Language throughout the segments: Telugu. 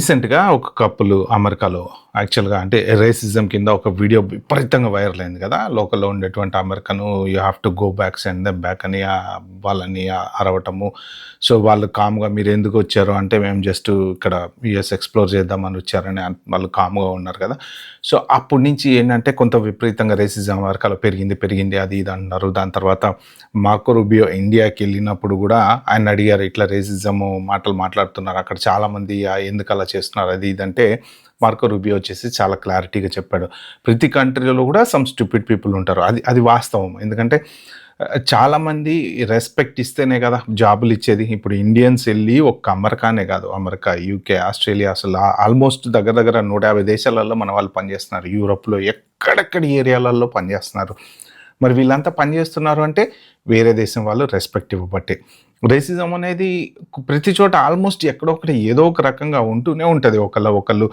రీసెంట్‌గా ఒక కపుల్ అమెరికాలో యాక్చువల్‌గా అంటే రేసిజం కింద ఒక వీడియో విపరీతంగా వైరల్ అయింది కదా! లోకల్‌లో ఉండేటువంటి American you have to go back, send them back అని వాళ్ళని అరవటము. సో, వాళ్ళు కామ్‌గా మీరెందుకొచ్చారు అంటే, మేము జస్ట్ ఇక్కడ యూఎస్ ఎక్స్‌ప్లోర్ చేద్దామని వచ్చారని వాళ్ళు కామ్‌గా ఉన్నారు కదా! సో, అప్పటి నుంచి ఏంటంటే కొంత విపరీతంగా రేసిజం అమెరికాలో పెరిగింది అది ఇది అంటున్నారు. దాని తర్వాత మార్కో రూబియో ఇండియాకెళ్ళినప్పుడు గూడా ఆయన్నడిగారు, ఇట్లా రేసిజము మాటలు మాట్లాడుతున్నారు. అక్కడ చాలామంది ఎందుకలా చేస్తున్నారు అది ఇది అంటే, మార్కో రూబియో వచ్చేసి చాలా క్లారిటీగా చెప్పాడు. ప్రతి కంట్రీలో కూడా సమ్ స్టూపిడ్ పీపుల్ ఉంటారు. అది వాస్తవం. ఎందుకంటే చాలామంది రెస్పెక్ట్ ఇస్తేనే కదా జాబులు ఇచ్చేది. ఇప్పుడు ఇండియన్స్ వెళ్ళి ఒక్క అమెరికానే కాదు, అమెరికా, యూకే, ఆస్ట్రేలియా అసలు ఆల్మోస్ట్ దగ్గర దగ్గర 150 దేశాలలో మన వాళ్ళు పనిచేస్తున్నారు. యూరోప్‌లో ఎక్కడెక్కడి ఏరియాలలో పనిచేస్తున్నారు. మరి వీళ్ళంతా పనిచేస్తున్నారు అంటే వేరే దేశం వాళ్ళు రెస్పెక్ట్ ఇవ్వబట్టే. రేసిజం అనేది ప్రతి చోట ఆల్మోస్ట్ ఎక్కడో ఒకటి ఏదో ఒక రకంగా ఉంటూనే ఉంటుంది. ఒకళ్ళు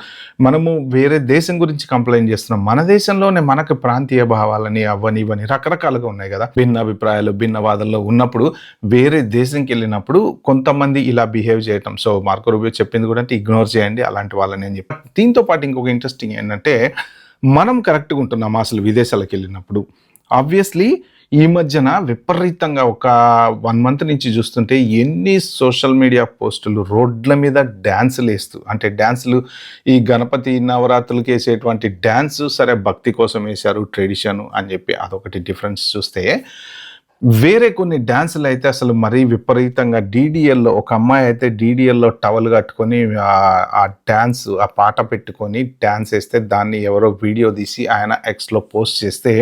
మనము వేరే దేశం గురించి కంప్లైంట్ చేస్తున్నాం. మన దేశంలోనే మనకు ప్రాంతీయ భావాలని అవ్వని ఇవని రకరకాలుగా ఉన్నాయి కదా! భిన్న అభిప్రాయాలు, భిన్న వాదనలు ఉన్నప్పుడు వేరే దేశంకెళ్ళినప్పుడు కొంతమంది ఇలా బిహేవ్ చేయటం. సో, మార్కో రూబియో చెప్పింది కూడా అంటే ఇగ్నోర్ చేయండి అలాంటి వాళ్ళని అని చెప్పి. దీంతో పాటు ఇంకొక ఇంట్రెస్టింగ్ ఏంటంటే, మనం కరెక్ట్‌గా ఉంటున్నామా అసలు విదేశాలకెళ్ళినప్పుడు? ఆబ్వియస్‌లీ ఈ మధ్యన విపరీతంగా ఒక 1 మంత్ నుంచి చూస్తుంటే ఎన్ని సోషల్ మీడియా పోస్టులు రోడ్ల మీద డాన్సులేస్తూ, అంటే డాన్సులు ఈ గణపతి నవరాత్రులకి ఏసేటువంటి డాన్సు సరే భక్తి కోసం ఏశారు, ట్రెడిషను అని చెప్పి అదొకటి డిఫరెన్స్ చూస్తే, వేరే కొన్ని డాన్సులైతే అసలు మరీ విపరీతంగా డీడీఎల్‌లో ఒక అమ్మాయి అయితే డీడీఎల్‌లో టవల్ కట్టుకొని ఆ డాన్స్ ఆ పాట పెట్టుకొని డాన్స్ ఏస్తే దాన్ని ఎవరో వీడియో తీసి ఆయన ఎక్స్‌లో పోస్ట్ చేస్తే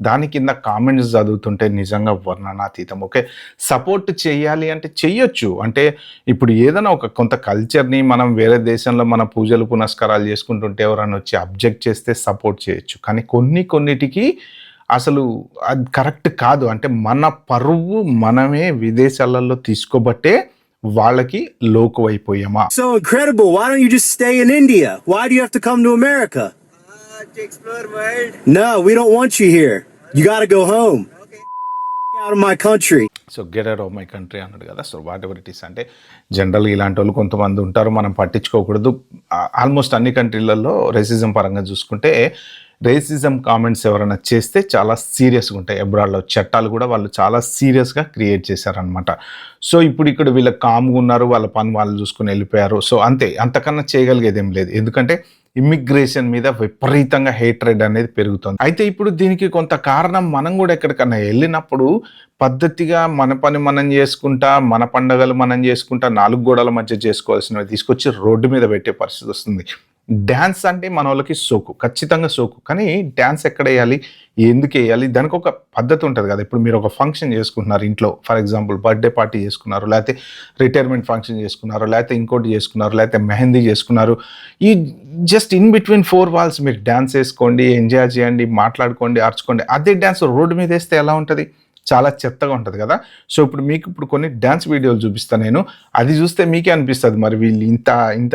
దాని కింద కామెంట్స్ చదువుతుంటే నిజంగా వర్ణనాతీతం. ఓకే. సపోర్ట్ చేయాలి అంటే చెయ్యొచ్చు. అంటే ఇప్పుడు ఏదైనా ఒక కొంత కల్చర్‌ని మనం వేరే దేశంలో మన పూజలు పునస్కారాలు చేసుకుంటుంటే ఎవరైనా వచ్చి అబ్జెక్ట్ చేస్తే సపోర్ట్ చేయొచ్చు. కానీ కొన్నిటికి అసలు అది కరెక్ట్ కాదు. అంటే మన పరువు మనమే విదేశాలలో తీసుకోబట్టే వాళ్ళకి లోకువైపోయామా? So incredible. Why don't you just stay in India? Why do you have to come to America? To explore world. No, we don't want you here. You got to go home. Okay. Out of my country. So get out of my country అన్నాడు కదా! So what ever it is అంటే జనరల్‌గా ఇలాంటి వాళ్ళు కొంతమంది ఉంటారు. మనం పట్టించుకోకూడదు. ఆల్మోస్ట్ అన్ని కంట్రీలలో రేసిజం పరంగా చూసుకుంటే రేసిజం కామెంట్స్ ఎవరైనా చేస్తే చాలా సీరియస్‌గా ఉంటాయి. అబ్రాడ్‌లో చట్టాలు కూడా వాళ్ళు చాలా సీరియస్‌గా క్రియేట్ చేశారనమాట. సో ఇప్పుడు ఇక్కడ వీళ్ళు కామ్‌గా ఉన్నారు. వాళ్ళ పని వాళ్ళు చూసుకొని వెళ్ళిపోయారు. సో అంతే, అంతకన్నా చేయగలిగేదేం లేదు. ఎందుకంటే ఇమ్మిగ్రేషన్ మీద విపరీతంగా హేట్రెడ్ అనేది పెరుగుతుంది. అయితే ఇప్పుడు దీనికి కొంత కారణం మనం కూడా ఎక్కడికన్నా వెళ్ళినప్పుడు పద్ధతిగా మన పని మనం చేసుకుంటా, మన పండగలు మనం చేసుకుంటా, 4 గోడల మధ్య చేసుకోవాల్సినవి తీసుకొచ్చి రోడ్డు మీద పెట్టే పరిస్థితి వస్తుంది. డాన్స్ అంటే మన వాళ్ళకి సోకు, ఖచ్చితంగా సోకు. కానీ డాన్స్ ఎక్కడేయాలి, ఎందుకేయాలి, దానికి ఒక పద్ధతి ఉంటుంది కదా! ఇప్పుడు మీరు ఒక ఫంక్షన్ చేసుకుంటున్నారు ఇంట్లో, ఫర్ ఎగ్జాంపుల్ బర్త్‌డే పార్టీ చేసుకున్నారు, లేకపోతే రిటైర్మెంట్ ఫంక్షన్ చేసుకున్నారు, లేకపోతే ఇంకోటి చేసుకున్నారు, లేకపోతే మెహందీ చేసుకున్నారు. ఈ జస్ట్ ఇన్ బిట్వీన్ 4 వాల్స్ మీరు డాన్స్ వేసుకోండి, ఎంజాయ్ చేయండి, మాట్లాడుకోండి, అరుచుకోండి. అదే డాన్స్ రోడ్డు మీద వేస్తే ఎలా ఉంటుంది? చాలా చెత్తగా ఉంటుంది కదా! సో ఇప్పుడు కొన్ని డాన్స్ వీడియోలు చూపిస్తాను నేను. అది చూస్తే మీకే అనిపిస్తుంది మరి వీళ్ళు ఇంత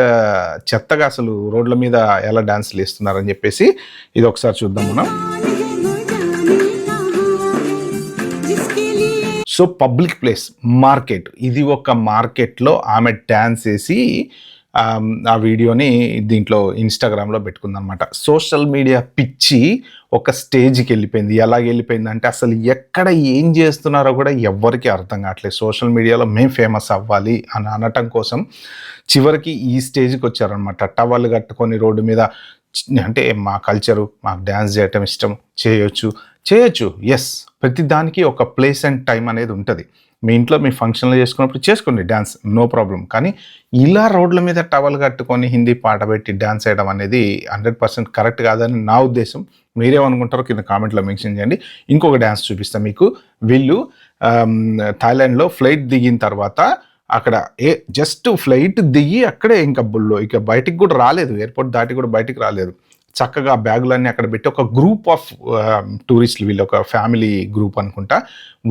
చెత్తగా అసలు రోడ్ల మీద ఎలా డాన్సులు వేస్తున్నారని చెప్పేసి. ఇది ఒకసారి చూద్దాం మనం. సో పబ్లిక్ ప్లేస్, మార్కెట్, ఇది ఒక మార్కెట్‌లో ఆమె డాన్స్ వేసి ఆ వీడియోని దీంట్లో ఇన్‌స్టాగ్రామ్‌లో పెట్టుకుందనమాట. సోషల్ మీడియా పిచ్చి ఒక స్టేజ్‌కి వెళ్ళిపోయింది. ఎలాగెళ్ళిపోయిందంటే అసలు ఎక్కడ ఏం చేస్తున్నారో కూడా ఎవ్వరికీ అర్థం కావట్లేదు. సోషల్ మీడియాలో మేము ఫేమస్ అవ్వాలి అని అనటం కోసం చివరికి ఈ స్టేజ్‌కి వచ్చారనమాట. టవల్ కట్టుకొని రోడ్డు మీద అంటే మా కల్చరు, మాకు డాన్స్ చేయటం ఇష్టం, చేయొచ్చు. యెస్, ప్రతి దానికి ఒక ప్లేస్ అండ్ టైం అనేది ఉంటుంది. మీ ఇంట్లో మీ ఫంక్షన్‌లో చేసుకున్నప్పుడు చేసుకోండి డాన్స్, నో ప్రాబ్లమ్. కానీ ఇలా రోడ్ల మీద టవల్ కట్టుకొని హిందీ పాట పెట్టి డాన్స్ చేయడం అనేది 100% కరెక్ట్ కాదని నా ఉద్దేశం. మీరేమనుకుంటారో కింద కామెంట్‌లో మెన్షన్ చేయండి. ఇంకొక డాన్స్ చూపిస్తా మీకు. వీళ్ళు థాయిలాండ్‌లో ఫ్లైట్ దిగిన తర్వాత అక్కడ జస్ట్ ఫ్లైట్ దిగి అక్కడే ఇక బయటికి కూడా రాలేదు. ఎయిర్‌పోర్ట్ దాటి కూడా బయటికి రాలేదు. చక్కగా బ్యాగులన్నీ అక్కడ పెట్టి ఒక గ్రూప్ ఆఫ్ టూరిస్టులు, వీళ్ళు ఒక ఫ్యామిలీ గ్రూప్ అనుకుంటా,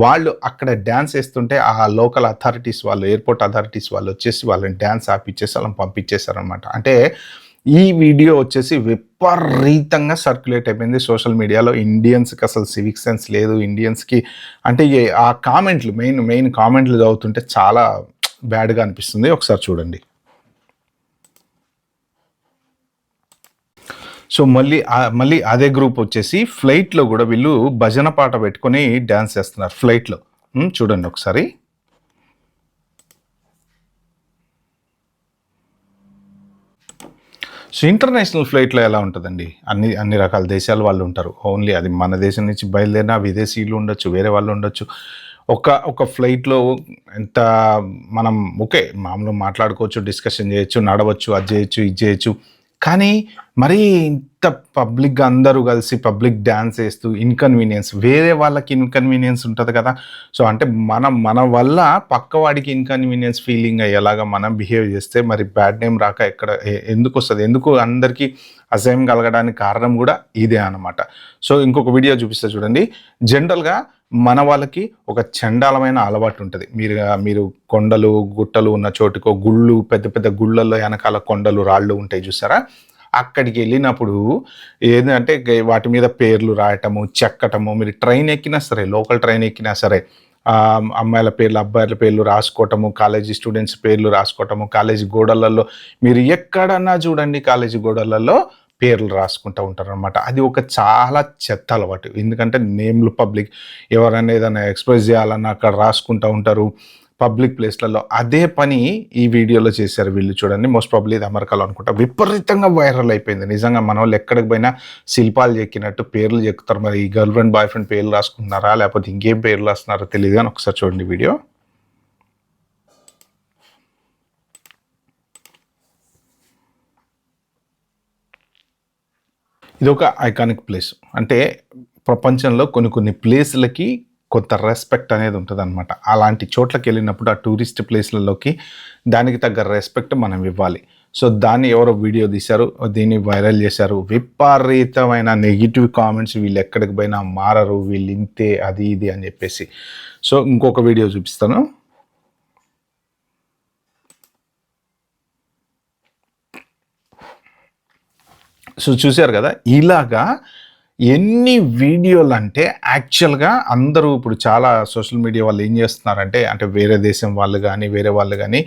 వాళ్ళు అక్కడ డ్యాన్స్ వేస్తుంటే ఆ లోకల్ అథారిటీస్ వాళ్ళు, ఎయిర్‌పోర్ట్ అథారిటీస్ వాళ్ళు వచ్చేసి వాళ్ళని డ్యాన్స్ ఆపిచ్చేసి వాళ్ళని పంపించేశారనమాట. అంటే ఈ వీడియో వచ్చేసి విపరీతంగా సర్క్యులేట్ అయిపోయింది సోషల్ మీడియాలో. ఇండియన్స్‌కి అసలు సివిక్ సెన్స్ లేదు. ఇండియన్స్‌కి అంటే ఆ కామెంట్లు మెయిన్ కామెంట్లు చదువుతుంటే చాలా బ్యాడ్‌గా అనిపిస్తుంది. ఒకసారి చూడండి. సో మళ్ళీ అదే గ్రూప్ వచ్చేసి ఫ్లైట్లో కూడా వీళ్ళు భజన పాట పెట్టుకొని డ్యాన్స్ చేస్తున్నారు ఫ్లైట్లో. చూడండి ఒకసారి. సో ఇంటర్నేషనల్ ఫ్లైట్లో ఎలా ఉంటుందండి, అన్ని రకాల దేశాల వాళ్ళు ఉంటారు. ఓన్లీ అది మన దేశం నుంచి బయలుదేరిన విదేశీయులు ఉండొచ్చు, వేరే వాళ్ళు ఉండొచ్చు. ఒక ఫ్లైట్లో ఎంత మనం ఓకే మామూలుగా మాట్లాడుకోవచ్చు, డిస్కషన్ చేయొచ్చు, నడవచ్చు, అది చేయొచ్చు, ఇది చేయొచ్చు. కానీ మరీ ఇంత పబ్లిక్గా అందరూ కలిసి పబ్లిక్ డ్యాన్స్ వేస్తూ ఇన్కన్వీనియన్స్, వేరే వాళ్ళకి ఇన్కన్వీనియన్స్ ఉంటుంది కదా. సో అంటే మన వల్ల పక్కవాడికి ఇన్కన్వీనియన్స్ ఫీలింగ్ అయ్యేలాగా మనం బిహేవ్ చేస్తే మరి బ్యాడ్ నేమ్ రాక ఎందుకు వస్తుంది, ఎందుకు అందరికీ అసహ్యం కలగడానికి కారణం కూడా ఇదే అన్నమాట. సో ఇంకొక వీడియో చూపిస్తే చూడండి. జనరల్గా మన వాళ్ళకి ఒక చండాలమైన అలవాటు ఉంటుంది. మీరు కొండలు గుట్టలు ఉన్న చోటుకో, గుళ్ళు పెద్ద పెద్ద గుళ్ళల్లో వెనకాల కొండలు రాళ్ళు ఉంటాయి చూసారా, అక్కడికి వెళ్ళినప్పుడు ఏంటంటే వాటి మీద పేర్లు రాయటము, చెక్కటము. మీరు ట్రైన్ ఎక్కినా సరే, లోకల్ ట్రైన్ ఎక్కినా సరే, అమ్మాయిల పేర్లు అబ్బాయిల పేర్లు రాసుకోవటము, కాలేజీ స్టూడెంట్స్ పేర్లు రాసుకోవటము, కాలేజీ గోడలలో మీరు ఎక్కడన్నా చూడండి కాలేజీ గోడలలో పేర్లు రాసుకుంటూ ఉంటారు అనమాట. అది ఒక చాలా చెత్త అలవాటు. ఎందుకంటే నేమ్లు పబ్లిక్ ఎవరైనా ఏదైనా ఎక్స్ప్రెస్ చేయాలన్నా అక్కడ రాసుకుంటూ ఉంటారు పబ్లిక్ ప్లేస్లలో. అదే పని ఈ వీడియోలో చేశారు వీళ్ళు. చూడండి, మోస్ట్ ప్రాబ్లీ ఇది అమెరికాలో అనుకుంటా. విపరీతంగా వైరల్ అయిపోయింది. నిజంగా మన వాళ్ళు ఎక్కడికి పోయినా శిల్పాలు చెక్కినట్టు పేర్లు చెక్కుతారు. మరి ఈ గర్ల్ ఫ్రెండ్ బాయ్ ఫ్రెండ్ పేర్లు రాసుకుంటున్నారా లేకపోతే ఇంకేం పేర్లు రాస్తున్నారో తెలియదు, కానీ ఒకసారి చూడండి వీడియో. ఇది ఒక ఐకానిక్ ప్లేస్. అంటే ప్రపంచంలో కొన్ని ప్లేస్లకి కొంత రెస్పెక్ట్ అనేది ఉంటుంది అనమాట. అలాంటి చోట్లకి వెళ్ళినప్పుడు ఆ టూరిస్ట్ ప్లేస్లలోకి దానికి తగ్గ రెస్పెక్ట్ మనం ఇవ్వాలి. సో దాన్ని ఎవరో వీడియో తీశారు, దీన్ని వైరల్ చేశారు. విపరీతమైన నెగిటివ్ కామెంట్స్, వీళ్ళు ఎక్కడికి పోయినా మారరు, వీళ్ళు ఇంతే, అది ఇది అని చెప్పేసి. సో ఇంకొక వీడియో చూపిస్తాను. సో చూశారు కదా, ఇలాగా ఎన్ని వీడియోలు అంటే యాక్చువల్గా అందరూ ఇప్పుడు చాలా సోషల్ మీడియా వాళ్ళు ఏం చేస్తున్నారంటే, అంటే వేరే దేశం వాళ్ళు కానీ వేరే వాళ్ళు కానీ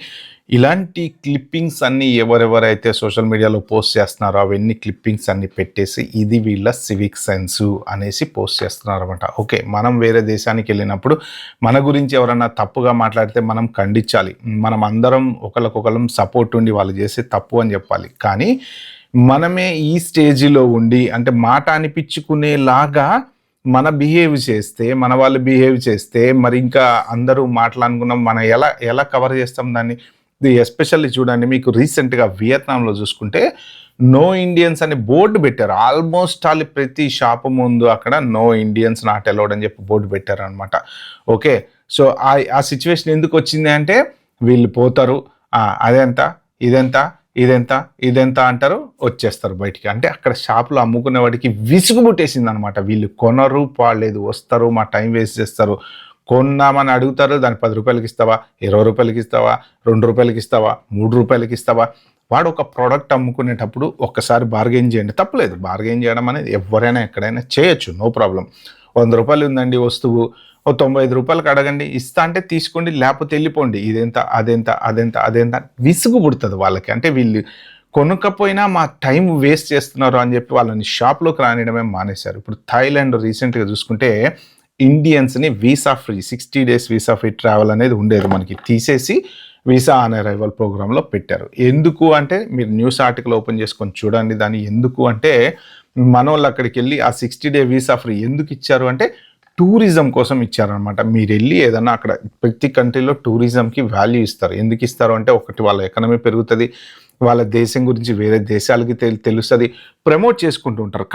ఇలాంటి క్లిప్పింగ్స్ అన్నీ ఎవరెవరైతే సోషల్ మీడియాలో పోస్ట్ చేస్తున్నారో అవన్నీ క్లిప్పింగ్స్ అన్నీ పెట్టేసి ఇది వీళ్ళ సివిక్ సెన్స్ అనేసి పోస్ట్ చేస్తున్నారు అనమాట. ఓకే, మనం వేరే దేశానికి వెళ్ళినప్పుడు మన గురించి ఎవరన్నా తప్పుగా మాట్లాడితే మనం ఖండించాలి. మనం అందరం ఒకరికొకరం సపోర్ట్ ఉండి వాళ్ళు చేసే తప్పు అని చెప్పాలి. కానీ మనమే ఈ స్టేజ్లో ఉండి అంటే మాట అనిపించుకునేలాగా మన బిహేవ్ చేస్తే, మన వాళ్ళు బిహేవ్ చేస్తే మరి ఇంకా అందరూ మాట్లాడుకున్నాం మనం ఎలా కవర్ చేస్తాం దాన్ని. ఇది ఎస్పెషల్లీ చూడండి, మీకు రీసెంట్గా వియత్నాంలో చూసుకుంటే నో ఇండియన్స్ అనే బోర్డు పెట్టారు. ఆల్మోస్ట్ ఆల్ ప్రతి షాపు ముందు అక్కడ నో ఇండియన్స్ నాట్ అలౌడ్ అని చెప్పి బోర్డు పెట్టారు అనమాట. ఓకే, సో ఆ సిచ్యువేషన్ ఎందుకు వచ్చింది అంటే వీళ్ళు పోతారు, అదెంత ఇదెంత అంటారు, వచ్చేస్తారు బయటికి. అంటే అక్కడ షాపులో అమ్ముకునే వాడికి విసుగు పుట్టేసింది అనమాట. వీళ్ళు కొనరు పాడలేదు, వస్తారు, మా టైం వేస్ట్ చేస్తారు. కొన్నామని అడుగుతారు, దాన్ని 10 రూపాయలకి ఇస్తావా, 20 రూపాయలకి ఇస్తావా, 2 రూపాయలకి ఇస్తావా, 3 రూపాయలకి ఇస్తావా. వాడు ఒక ప్రోడక్ట్ అమ్ముకునేటప్పుడు ఒక్కసారి బార్గెన్ చేయండి, తప్పలేదు. బార్గెన్ చేయడం అనేది ఎవరైనా ఎక్కడైనా చేయొచ్చు, నో ప్రాబ్లం. 100 రూపాయలు ఉందండి వస్తువు, 95 రూపాయలకి అడగండి, ఇస్తా అంటే తీసుకోండి, లేకపోతే వెళ్ళిపోండి. అదెంత విసుగు పుడుతుంది వాళ్ళకి. అంటే వీళ్ళు కొనుక్కపోయినా మా టైం వేస్ట్ చేస్తున్నారు అని చెప్పి వాళ్ళని షాప్లోకి రానియడమే మానేశారు. ఇప్పుడు థాయిలాండ్ రీసెంట్గా చూసుకుంటే ఇండియన్స్ని visa free 60 days visa free travel అనేది ఉండేది, మనకి తీసేసి వీసా ఆన్ అరైవల్ ప్రోగ్రాంలో పెట్టారు. ఎందుకు అంటే మీరు న్యూస్ ఆర్టికల్ ఓపెన్ చేసుకొని చూడండి దాన్ని. ఎందుకు అంటే మనోళ్ళు అక్కడికి వెళ్ళి ఆ 60 day వీసా ఫ్రీ ఎందుకు ఇచ్చారు అంటే టూరిజం కోసం ఇచ్చారనమాట. మీరు వెళ్ళి ఏదన్నా అక్కడ ప్రతి కంట్రీలో టూరిజంకి వాల్యూ ఇస్తారు. ఎందుకు ఇస్తారు అంటే ఒకటి వాళ్ళ ఎకనమీ పెరుగుతుంది, వాళ్ళ దేశం గురించి వేరే దేశాలకి తెలుస్తుంది, ప్రమోట్ చేసుకుంటూ ఉంటారు.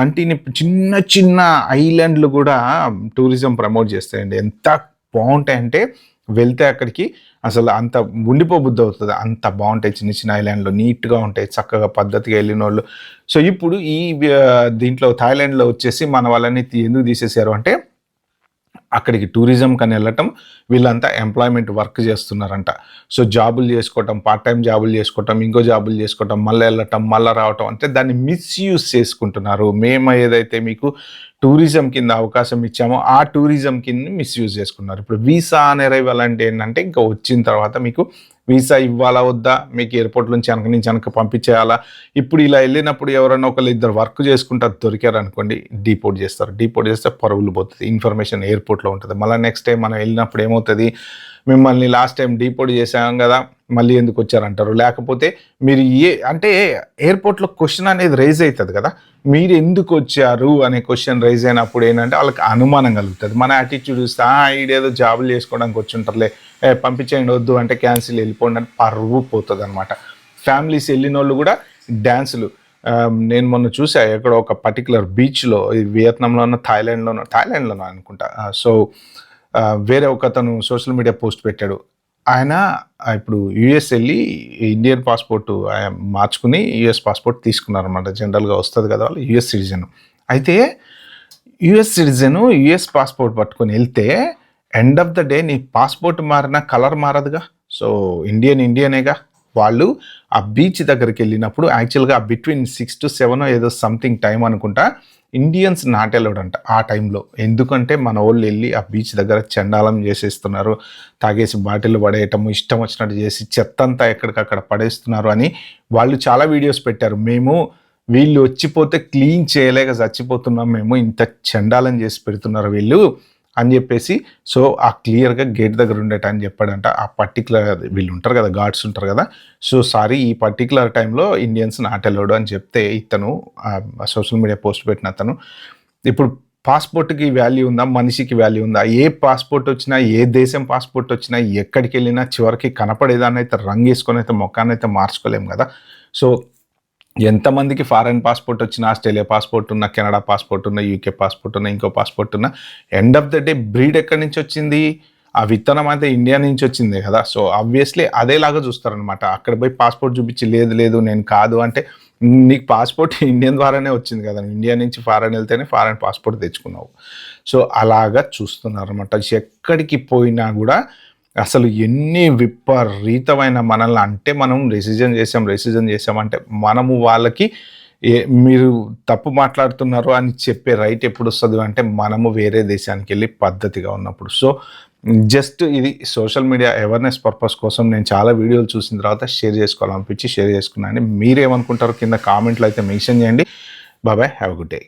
చిన్న చిన్న ఐలాండ్లు కూడా టూరిజం ప్రమోట్ చేస్తాయండి. ఎంత బాగుంటాయంటే వెళ్తే అక్కడికి అసలు అంత ఉండిపోబుద్ధి అవుతుంది, అంత బాగుంటాయి. చిన్న చిన్న ఐలాండ్లో నీట్గా ఉంటాయి, చక్కగా పద్ధతిగా వెళ్ళిన వాళ్ళు. సో ఇప్పుడు దీంట్లో థాయిలాండ్లో వచ్చేసి మన వాళ్ళని ఎందుకు తీసేశారు అంటే అక్కడికి టూరిజం కని వెళ్ళటం, వీళ్ళంతా ఎంప్లాయ్మెంట్ వర్క్ చేస్తున్నారంట. సో జాబులు చేసుకోవటం, పార్ట్ టైం జాబులు చేసుకోవటం, ఇంకో జాబులు చేసుకోవటం, మళ్ళీ వెళ్ళటం, మళ్ళీ రావటం, అంటే దాన్ని మిస్యూజ్ చేసుకుంటున్నారు. మేము ఏదైతే మీకు టూరిజం కింద అవకాశం ఇచ్చామో ఆ టూరిజం కింద మిస్యూజ్ చేసుకున్నారు. ఇప్పుడు వీసా ఆన్ అరైవల్ అంటే ఏంటంటే ఇంకా వచ్చిన తర్వాత మీకు వీసా ఇవ్వాలా వద్దా, మీకు ఎయిర్పోర్ట్ నుంచి వెనక పంపించేయాలా. ఇప్పుడు ఇలా వెళ్ళినప్పుడు ఎవరైనా ఒకళ్ళు ఇద్దరు వర్క్ చేసుకుంటారు దొరికారు అనుకోండి, డిపోర్ట్ చేస్తారు. డిపోర్ట్ చేస్తే పరుగులు పోతుంది, ఇన్ఫర్మేషన్ ఎయిర్పోర్ట్లో ఉంటుంది. మళ్ళీ నెక్స్ట్ టైం మనం వెళ్ళినప్పుడు ఏమవుతుంది, మిమ్మల్ని లాస్ట్ టైం డిపోర్ట్ చేసాం కదా మళ్ళీ ఎందుకు వచ్చారంటారు. లేకపోతే మీరు అంటే ఎయిర్పోర్ట్లో క్వశ్చన్ అనేది రైజ్ అవుతుంది కదా, మీరు ఎందుకు వచ్చారు అనే క్వశ్చన్ రైజ్ అయినప్పుడు ఏంటంటే వాళ్ళకి అనుమానం కలుగుతుంది. మన యాటిట్యూడ్ చూస్తే ఈడేదో జాబులు చేసుకోవడానికి వచ్చి ఉంటారులే, పంపించేయండి, వద్దు అంటే క్యాన్సిల్, వెళ్ళిపోండి అని పరువు పోతుంది అనమాట. ఫ్యామిలీస్ వెళ్ళిన వాళ్ళు కూడా డ్యాన్సులు, నేను మొన్న చూసా ఎక్కడ ఒక పర్టికులర్ బీచ్లో, వియత్నాంలోనో థాయిలాండ్లోనో అనుకుంటా. సో వేరే ఒక అతను సోషల్ మీడియా పోస్ట్ పెట్టాడు. ఆయన ఇప్పుడు యుఎస్ వెళ్ళి ఇండియన్ పాస్పోర్ట్ మార్చుకుని యుఎస్ పాస్పోర్ట్ తీసుకున్నారనమాట. జనరల్గా వస్తుంది కదా వాళ్ళు యుఎస్ సిటిజన్. అయితే యుఎస్ సిటిజను యుఎస్ పాస్పోర్ట్ పట్టుకొని వెళ్తే ఎండ్ ఆఫ్ ద డే నీ పాస్పోర్ట్ మారినా కలర్ మారదుగా. సో ఇండియనేగా. వాళ్ళు ఆ బీచ్ దగ్గరికి వెళ్ళినప్పుడు యాక్చువల్గా బిట్వీన్ 6 to 7 ఏదో సంథింగ్ టైం అనుకుంటా, ఇండియన్స్ నాట్ అలౌడ్ అంట ఆ టైంలో. ఎందుకంటే మన వాళ్ళు వెళ్ళి ఆ బీచ్ దగ్గర చండాలం చేసేస్తున్నారు, తాగేసి బాటిల్ పడేయటము, ఇష్టం వచ్చినట్టు చేసి చెత్త అంతా ఎక్కడికక్కడ పడేస్తున్నారు అని వాళ్ళు చాలా వీడియోస్ పెట్టారు. వీళ్ళు వచ్చిపోతే క్లీన్ చేయలేక చచ్చిపోతున్నాం, మేము ఇంత చండాలం చేసి పెడుతున్నారు వీళ్ళు అని చెప్పేసి. సో ఆ క్లియర్గా గేట్ దగ్గర ఉండేట అని చెప్పాడంట. ఆ పర్టికులర్ వీళ్ళు ఉంటారు కదా, గార్డ్స్ ఉంటారు కదా, సో సారీ ఈ పర్టికులర్ టైంలో ఇండియన్స్ నాట్ అలౌడ్ అని చెప్తే ఇతను సోషల్ మీడియా పోస్ట్ పెట్టిన అతను, ఇప్పుడు పాస్పోర్ట్కి వాల్యూ ఉందా, మనిషికి వాల్యూ ఉందా? ఏ పాస్పోర్ట్ వచ్చినా, ఏ దేశం పాస్పోర్ట్ వచ్చినా, ఎక్కడికి వెళ్ళినా చివరికి కనపడేదాన్ని అయితే రంగు వేసుకొని అయితే మొక్కాన్ని అయితే మార్చుకోలేము కదా. సో ఎంతమందికి ఫారెన్ పాస్పోర్ట్ వచ్చినా, ఆస్ట్రేలియా పాస్పోర్ట్ ఉన్న, కెనడా పాస్పోర్ట్ ఉన్న, యూకే పాస్పోర్ట్ ఉన్న, ఇంకో పాస్పోర్ట్ ఉన్న, end of the day breed ఎక్కడి నుంచి వచ్చింది, ఆ విత్తనం అయితే ఇండియా నుంచి వచ్చిందే కదా. సో ఆబ్వియస్లీ అదేలాగా చూస్తారనమాట. అక్కడ పోయి పాస్పోర్ట్ చూపించి లేదు నేను కాదు అంటే, నీకు పాస్పోర్ట్ ఇండియన్ ద్వారానే వచ్చింది కదా, ఇండియా నుంచి ఫారెన్ వెళ్తేనే ఫారెన్ పాస్పోర్ట్ తెచ్చుకున్నావు. సో అలాగా చూస్తున్నారు అనమాట. ఎక్కడికి పోయినా కూడా అసలు ఎన్ని విపరీతమైన మనల్ని, అంటే మనం రెసిజన్ చేసాం అంటే మనము వాళ్ళకి మీరు తప్పు మాట్లాడుతున్నారు అని చెప్పే రైట్ ఎప్పుడు వస్తుంది అంటే మనము వేరే దేశానికి వెళ్ళి పద్ధతిగా ఉన్నప్పుడు. సో జస్ట్ ఇది సోషల్ మీడియా అవేర్నెస్ పర్పస్ కోసం నేను చాలా వీడియోలు చూసిన తర్వాత షేర్ చేసుకోవాలనిపించి షేర్ చేసుకున్నాను. మీరేమనుకుంటారో కింద కామెంట్లో అయితే మెన్షన్ చేయండి. Bye, have a good day.